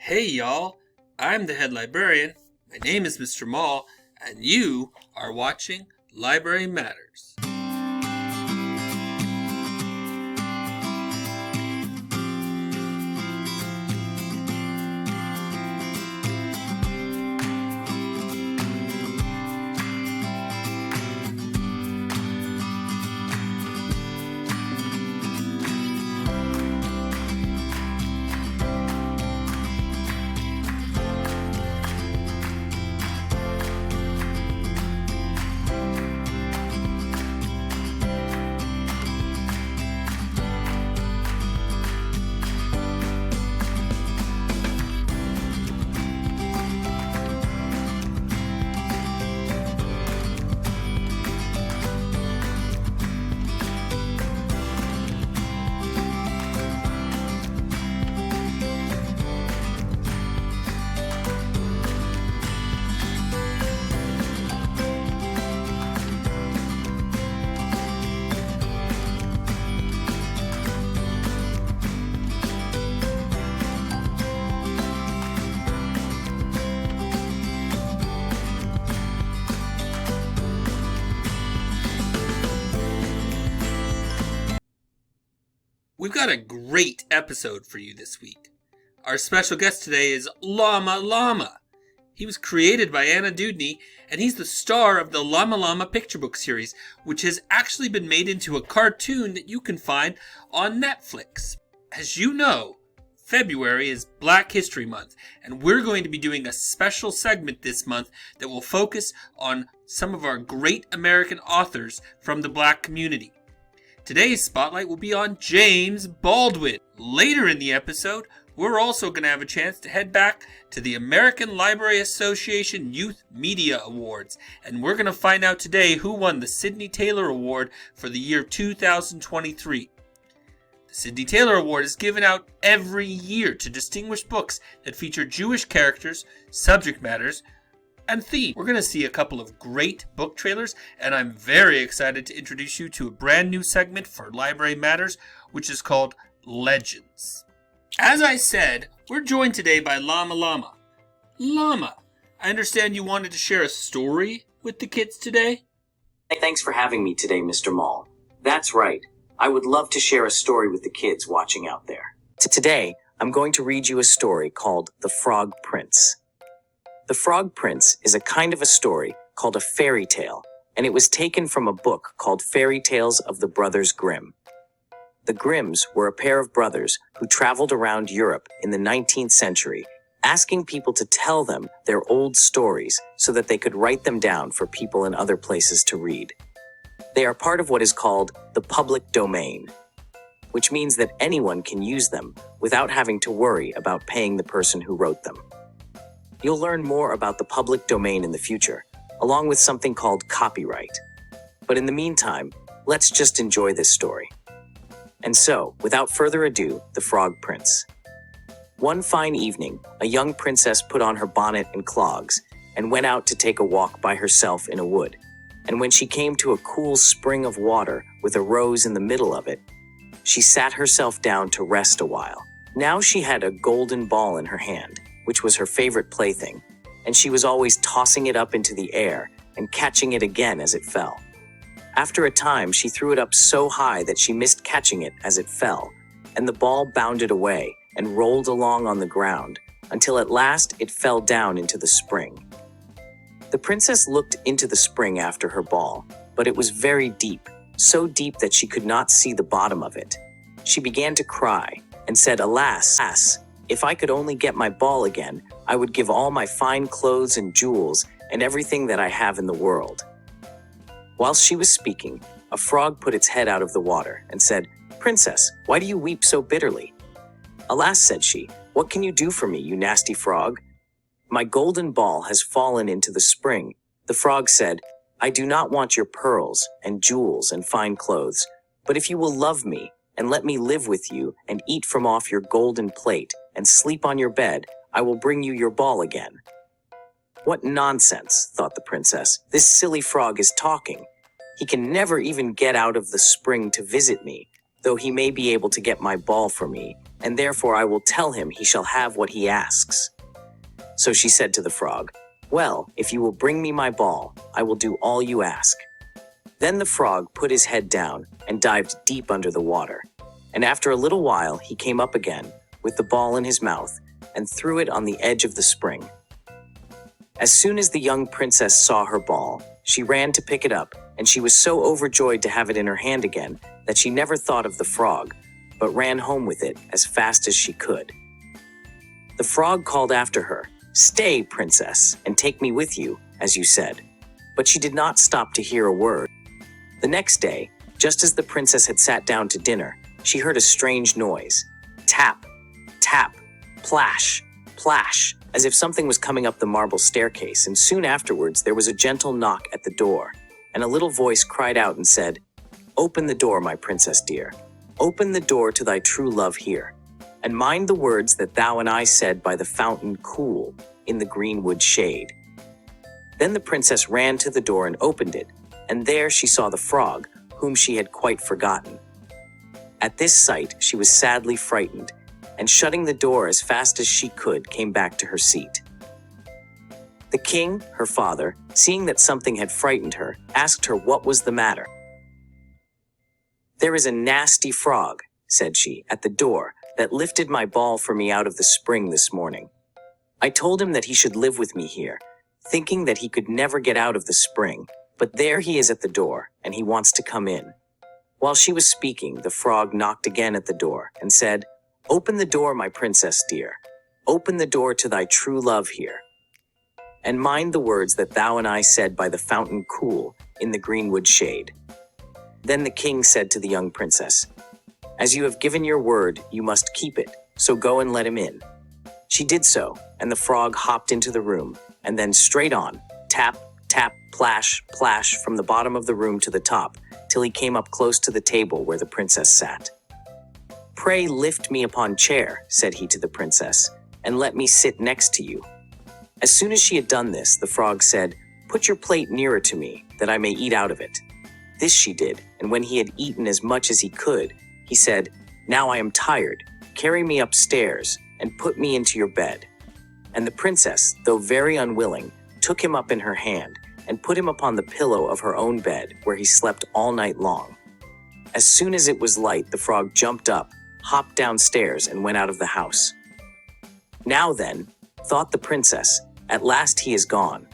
Hey y'all, I'm the head librarian. My name is Mr. Mall, and you are watching Library Matters. We've got a great episode for you this week. Our special guest today is Llama Llama. He was created by Anna Dewdney, and he's the star of the Llama Llama picture book series, which has actually been made into a cartoon that you can find on Netflix. As you know, February is Black History Month, and we're going to be doing a special segment this month that will focus on some of our great American authors from the Black community. Today's spotlight will be on James Baldwin. Later in the episode, we're also going to have a chance to head back to the American Library Association Youth Media Awards, and we're going to find out today who won the Sidney Taylor Award for the year 2023. The Sidney Taylor Award is given out every year to distinguished books that feature Jewish characters, subject matters, and theme. We're going to see a couple of great book trailers, and I'm very excited to introduce you to a brand new segment for Library Matters, which is called Legends. As I said, we're joined today by Llama Llama. Llama, I understand you wanted to share a story with the kids today? Thanks for having me today, Mr. Mall. That's right. I would love to share a story with the kids watching out there. Today, I'm going to read you a story called The Frog Prince. The Frog Prince is a kind of a story called a fairy tale, and it was taken from a book called Fairy Tales of the Brothers Grimm. The Grimms were a pair of brothers who traveled around Europe in the 19th century, asking people to tell them their old stories so that they could write them down for people in other places to read. They are part of what is called the public domain, which means that anyone can use them without having to worry about paying the person who wrote them. You'll learn more about the public domain in the future, along with something called copyright. But in the meantime, let's just enjoy this story. And so, without further ado, The Frog Prince. One fine evening, a young princess put on her bonnet and clogs and went out to take a walk by herself in a wood. And when she came to a cool spring of water with a rose in the middle of it, she sat herself down to rest a while. Now she had a golden ball in her hand, which was her favorite plaything, and she was always tossing it up into the air and catching it again as it fell. After a time, she threw it up so high that she missed catching it as it fell, and the ball bounded away and rolled along on the ground until at last it fell down into the spring. The princess looked into the spring after her ball, but it was very deep, so deep that she could not see the bottom of it. She began to cry and said, "Alas, if I could only get my ball again, I would give all my fine clothes and jewels and everything that I have in the world." Whilst she was speaking, a frog put its head out of the water and said, "Princess, why do you weep so bitterly?" "Alas," said she, "what can you do for me, you nasty frog?" "My golden ball has fallen into the spring." The frog said, "I do not want your pearls and jewels and fine clothes, but if you will love me and let me live with you and eat from off your golden plate and sleep on your bed, I will bring you your ball again." "What nonsense," thought the princess. "This silly frog is talking. He can never even get out of the spring to visit me, though he may be able to get my ball for me, and therefore I will tell him he shall have what he asks." So she said to the frog, "Well, if you will bring me my ball, I will do all you ask." Then the frog put his head down and dived deep under the water. And after a little while, he came up again with the ball in his mouth and threw it on the edge of the spring. As soon as the young princess saw her ball, she ran to pick it up, and she was so overjoyed to have it in her hand again that she never thought of the frog, but ran home with it as fast as she could. The frog called after her, "Stay, princess, and take me with you, as you said." But she did not stop to hear a word. The next day, just as the princess had sat down to dinner, she heard a strange noise. Tap, tap, plash, plash, as if something was coming up the marble staircase, and soon afterwards there was a gentle knock at the door, and a little voice cried out and said, "Open the door, my princess dear. Open the door to thy true love here. And mind the words that thou and I said by the fountain cool in the greenwood shade." Then the princess ran to the door and opened it, and there she saw the frog, whom she had quite forgotten. At this sight she was sadly frightened, and shutting the door as fast as she could, came back to her seat. The king, her father, seeing that something had frightened her, asked her what was the matter. "There is a nasty frog," said she, "at the door, that lifted my ball for me out of the spring this morning. I told him that he should live with me here, thinking that he could never get out of the spring, but there he is at the door, and he wants to come in." While she was speaking, the frog knocked again at the door and said, "Open the door, my princess dear. Open the door to thy true love here. And mind the words that thou and I said by the fountain cool in the greenwood shade." Then the king said to the young princess, "As you have given your word, you must keep it, so go and let him in." She did so, and the frog hopped into the room, and then straight on, tap, tap, plash, plash, from the bottom of the room to the top, till he came up close to the table where the princess sat. "Pray lift me upon chair," said he to the princess, "and let me sit next to you." As soon as she had done this, the frog said, "Put your plate nearer to me, that I may eat out of it." This she did, and when he had eaten as much as he could, he said, "Now I am tired. Carry me upstairs, and put me into your bed." And the princess, though very unwilling, took him up in her hand, and put him upon the pillow of her own bed, where he slept all night long. As soon as it was light, the frog jumped up, hopped downstairs, and went out of the house. "Now then," thought the princess, "at last he is gone,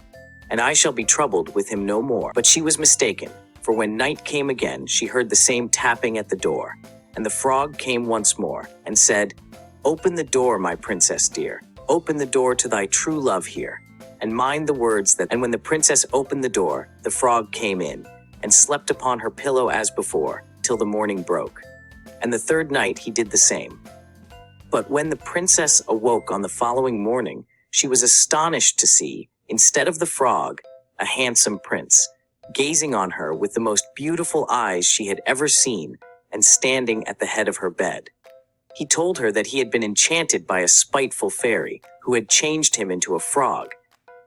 and I shall be troubled with him no more." But she was mistaken, for when night came again, she heard the same tapping at the door, and the frog came once more, and said, "Open the door, my princess dear. Open the door to thy true love here, and mind the words that—" And when the princess opened the door, the frog came in, and slept upon her pillow as before, till the morning broke. And the third night he did the same. But when the princess awoke on the following morning, she was astonished to see, instead of the frog, a handsome prince, gazing on her with the most beautiful eyes she had ever seen, and standing at the head of her bed. He told her that he had been enchanted by a spiteful fairy, who had changed him into a frog,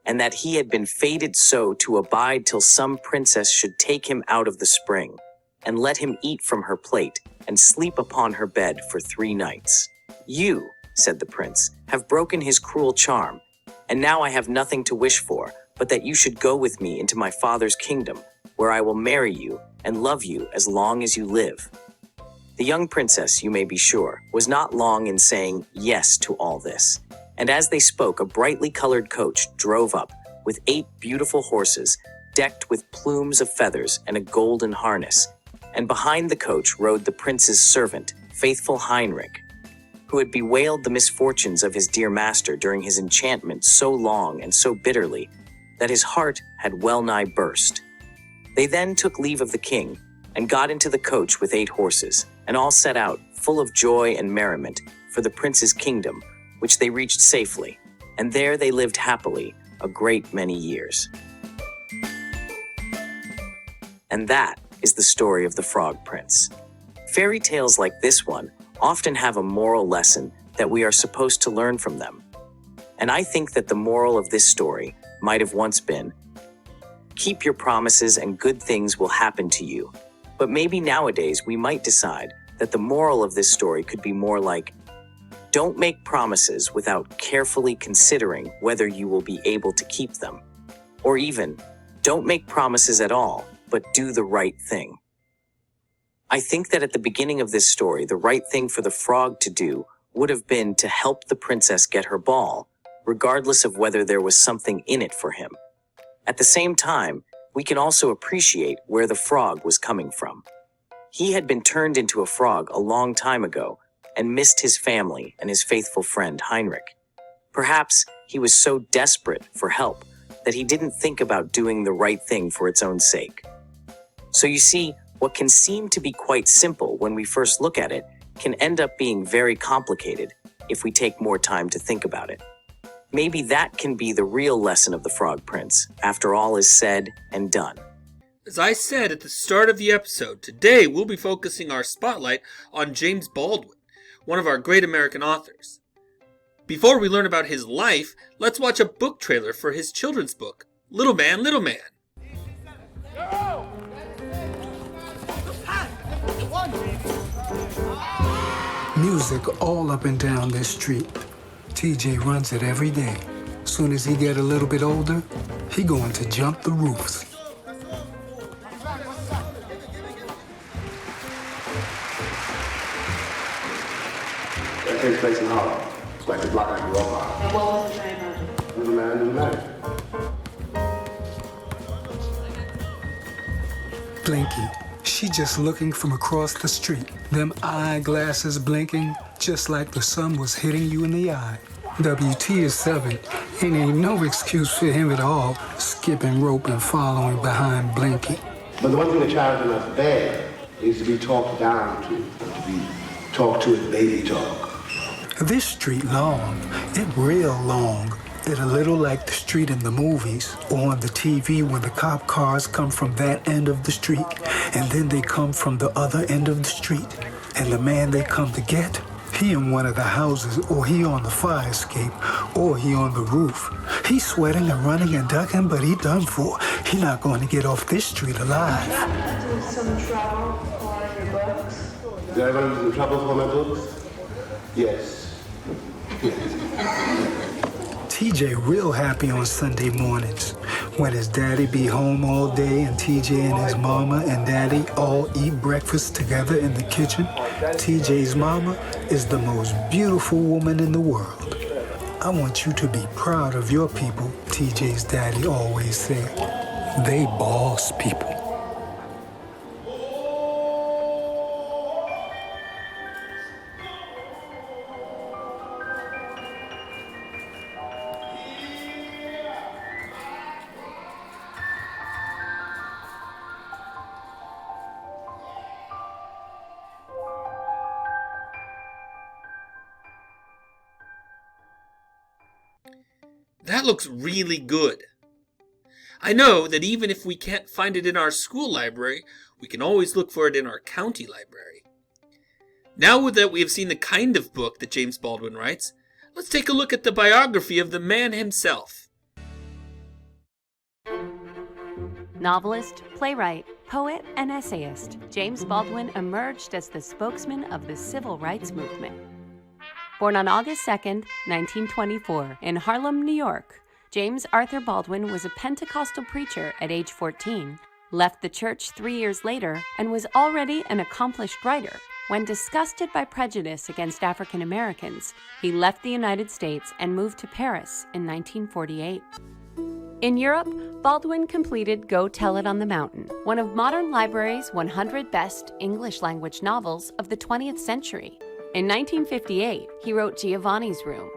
and that he had been fated so to abide till some princess should take him out of the spring, and let him eat from her plate, and sleep upon her bed for 3 nights. "You," said the prince, "have broken his cruel charm, and now I have nothing to wish for, but that you should go with me into my father's kingdom, where I will marry you and love you as long as you live." The young princess, you may be sure, was not long in saying yes to all this, and as they spoke, a brightly colored coach drove up, with 8 beautiful horses, decked with plumes of feathers and a golden harness, and behind the coach rode the prince's servant, faithful Heinrich, who had bewailed the misfortunes of his dear master during his enchantment so long and so bitterly that his heart had well nigh burst. They then took leave of the king, and got into the coach with 8 horses, and all set out, full of joy and merriment, for the prince's kingdom, which they reached safely, and there they lived happily a great many years. And that is the story of the Frog Prince. Fairy tales like this one often have a moral lesson that we are supposed to learn from them. And I think that the moral of this story might have once been, keep your promises and good things will happen to you. But maybe nowadays we might decide that the moral of this story could be more like, don't make promises without carefully considering whether you will be able to keep them. Or even, don't make promises at all, but do the right thing. I think that at the beginning of this story, the right thing for the frog to do would have been to help the princess get her ball, regardless of whether there was something in it for him. At the same time, we can also appreciate where the frog was coming from. He had been turned into a frog a long time ago and missed his family and his faithful friend Heinrich. Perhaps he was so desperate for help that he didn't think about doing the right thing for its own sake. So you see, what can seem to be quite simple when we first look at it can end up being very complicated if we take more time to think about it. Maybe that can be the real lesson of the Frog Prince, after all is said and done. As I said at the start of the episode, today we'll be focusing our spotlight on James Baldwin, one of our great American authors. Before we learn about his life, let's watch a book trailer for his children's book, Little Man, Little Man. Music all up and down this street. TJ runs it every day. Soon as he get a little bit older, he going to jump the roofs. That takes place in Harlem. It's like the block I grew up on. And what was the name of it? Little Man, Little Man. Blinky, she just looking from across the street. Them eyeglasses blinking, just like the sun was hitting you in the eye. WT is 7, and ain't no excuse for him at all, skipping rope and following behind Blinky. But the one thing the child is not there is to be talked down to be talked to as baby talk. This street long, it real long. It a little like the street in the movies or on the TV when the cop cars come from that end of the street and then they come from the other end of the street. And the man they come to get, he in one of the houses or he on the fire escape or he on the roof. He's sweating and running and ducking, but he done for. He not going to get off this street alive. Do some trouble for your books? Is everyone in trouble for my books? Yes. TJ real happy on Sunday mornings when his daddy be home all day and TJ and his mama and daddy all eat breakfast together in the kitchen. TJ's mama is the most beautiful woman in the world. I want you to be proud of your people, TJ's daddy always said. They boss people. That looks really good. I know that even if we can't find it in our school library, we can always look for it in our county library. Now that we have seen the kind of book that James Baldwin writes, let's take a look at the biography of the man himself. Novelist, playwright, poet, and essayist, James Baldwin emerged as the spokesman of the civil rights movement. Born on August 2, 1924, in Harlem, New York, James Arthur Baldwin was a Pentecostal preacher at age 14, left the church 3 years later, and was already an accomplished writer. When disgusted by prejudice against African Americans, he left the United States and moved to Paris in 1948. In Europe, Baldwin completed Go Tell It on the Mountain, one of Modern Library's 100 best English-language novels of the 20th century. In 1958, he wrote Giovanni's Room.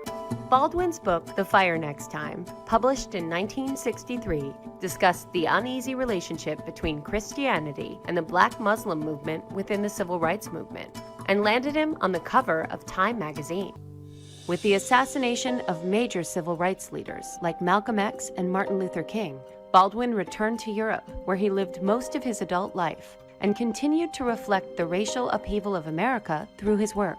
Baldwin's book, The Fire Next Time, published in 1963, discussed the uneasy relationship between Christianity and the Black Muslim movement within the Civil Rights Movement, and landed him on the cover of Time magazine. With the assassination of major civil rights leaders like Malcolm X and Martin Luther King, Baldwin returned to Europe, where he lived most of his adult life, and continued to reflect the racial upheaval of America through his work.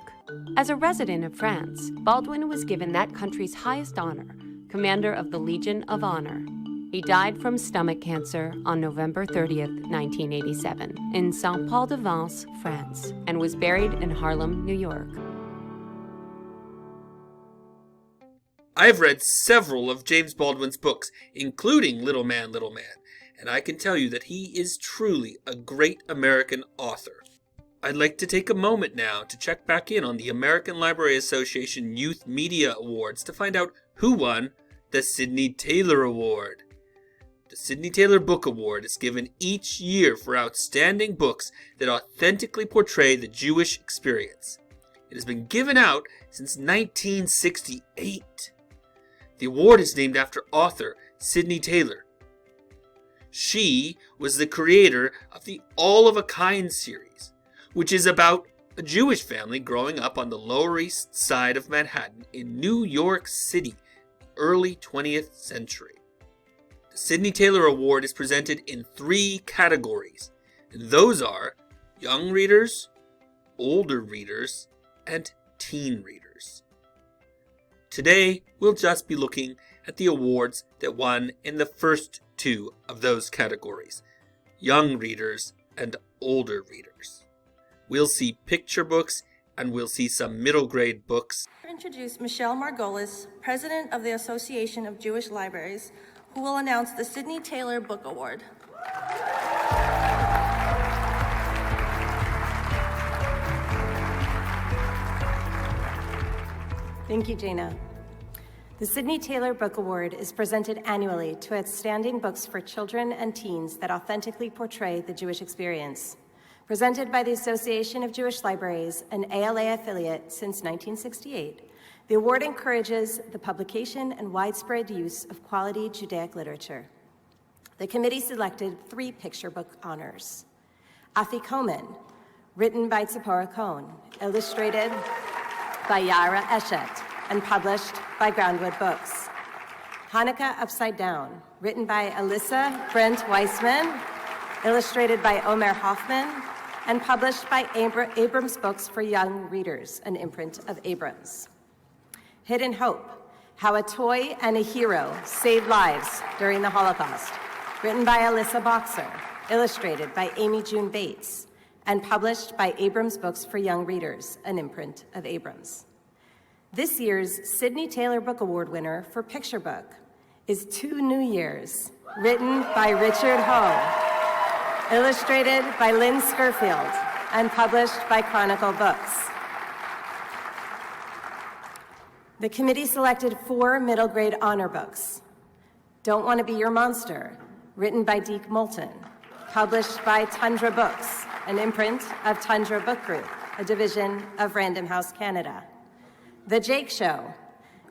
As a resident of France, Baldwin was given that country's highest honor, Commander of the Legion of Honor. He died from stomach cancer on November 30th, 1987, in Saint-Paul-de-Vence, France, and was buried in Harlem, New York. I've read several of James Baldwin's books, including Little Man, and I can tell you that he is truly a great American author. I'd like to take a moment now to check back in on the American Library Association Youth Media Awards to find out who won the Sidney Taylor Award. The Sidney Taylor Book Award is given each year for outstanding books that authentically portray the Jewish experience. It has been given out since 1968. The award is named after author Sidney Taylor. She was the creator of the All of a Kind series, which is about a Jewish family growing up on the Lower East Side of Manhattan in New York City, early 20th century. The Sidney Taylor Award is presented in 3 categories, and those are young readers, older readers, and teen readers. Today, we'll just be looking at the awards that won in the first 2 of those categories, young readers and older readers. We'll see picture books and we'll see some middle grade books. Introduce Michelle Margolis, President of the Association of Jewish Libraries, who will announce the Sidney Taylor Book Award. Thank you, Jana. The Sidney Taylor Book Award is presented annually to outstanding books for children and teens that authentically portray the Jewish experience. Presented by the Association of Jewish Libraries, an ALA affiliate since 1968, the award encourages the publication and widespread use of quality Judaic literature. The committee selected 3 picture book honors. Afikomen, written by Tzipora Cohn, illustrated by Yara Eshet, and published by Groundwood Books. Hanukkah Upside Down, written by Alyssa Brent Weissman, illustrated by Omer Hoffman, and published by Abrams Books for Young Readers, an imprint of Abrams. Hidden Hope, How a Toy and a Hero Saved Lives During the Holocaust, written by Alyssa Boxer, illustrated by Amy June Bates, and published by Abrams Books for Young Readers, an imprint of Abrams. This year's Sidney Taylor Book Award winner for picture book is 2 New Years, written by Richard Ho, illustrated by Lynn Skerfield, and published by Chronicle Books. The committee selected 4 middle grade honor books. Don't Want to Be Your Monster, written by Deke Moulton, published by Tundra Books, an imprint of Tundra Book Group, a division of Random House Canada. The Jake Show,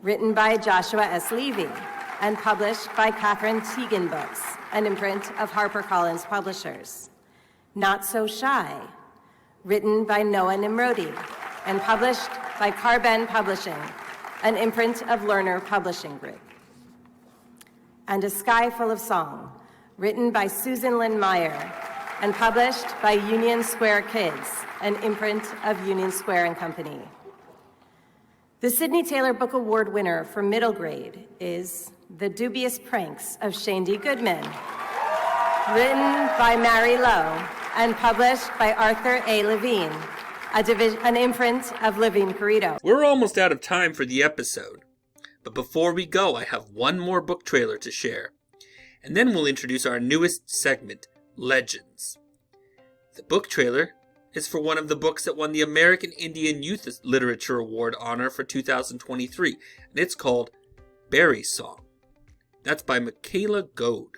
written by Joshua S. Levy, and published by Catherine Teagan Books, an imprint of HarperCollins Publishers. Not So Shy, written by Noah Nimrodi, and published by Carben Publishing, an imprint of Lerner Publishing Group. And A Sky Full of Song, written by Susan Lynn Meyer, and published by Union Square Kids, an imprint of Union Square and Company. The Sidney Taylor Book Award winner for middle grade is The Dubious Pranks of Shandy Goodman, written by Mary Lowe and published by Arthur A. Levine, an imprint of Levine Carrito. We're almost out of time for the episode, but before we go, I have one more book trailer to share, and then we'll introduce our newest segment, Legends. The book trailer is for one of the books that won the American Indian Youth Literature Award honor for 2023, and it's called Berry Song. That's by Michaela Goade.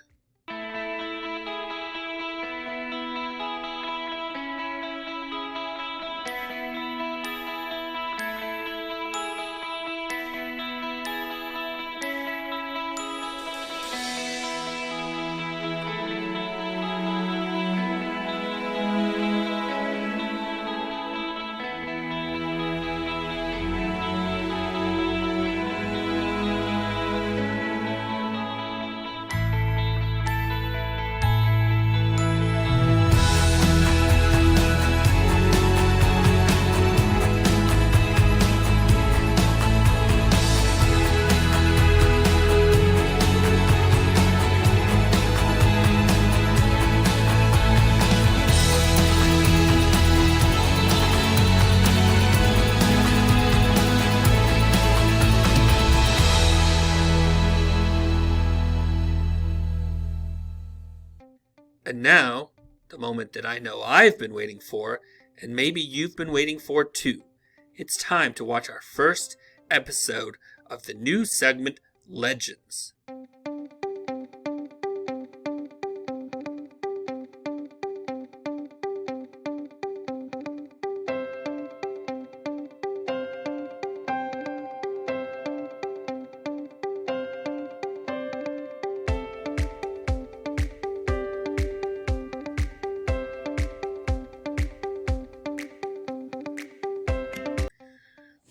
And now, the moment that I know I've been waiting for, and maybe you've been waiting for too. It's time to watch our first episode of the new segment, Legends.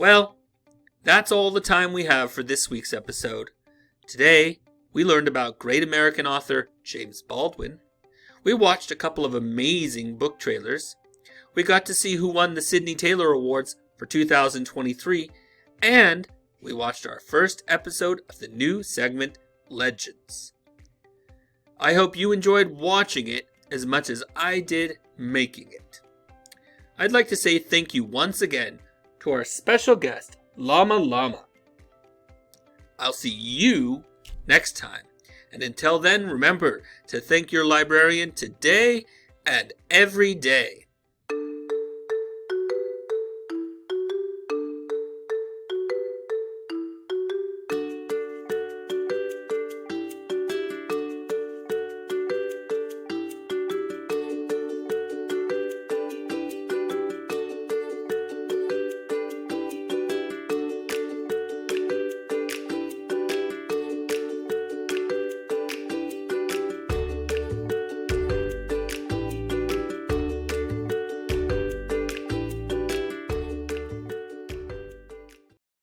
Well, that's all the time we have for this week's episode. Today, we learned about great American author James Baldwin. We watched a couple of amazing book trailers. We got to see who won the Sidney Taylor Awards for 2023. And we watched our first episode of the new segment, Legends. I hope you enjoyed watching it as much as I did making it. I'd like to say thank you once again to our special guest, Llama Llama. I'll see you next time. And until then, remember to thank your librarian today and every day.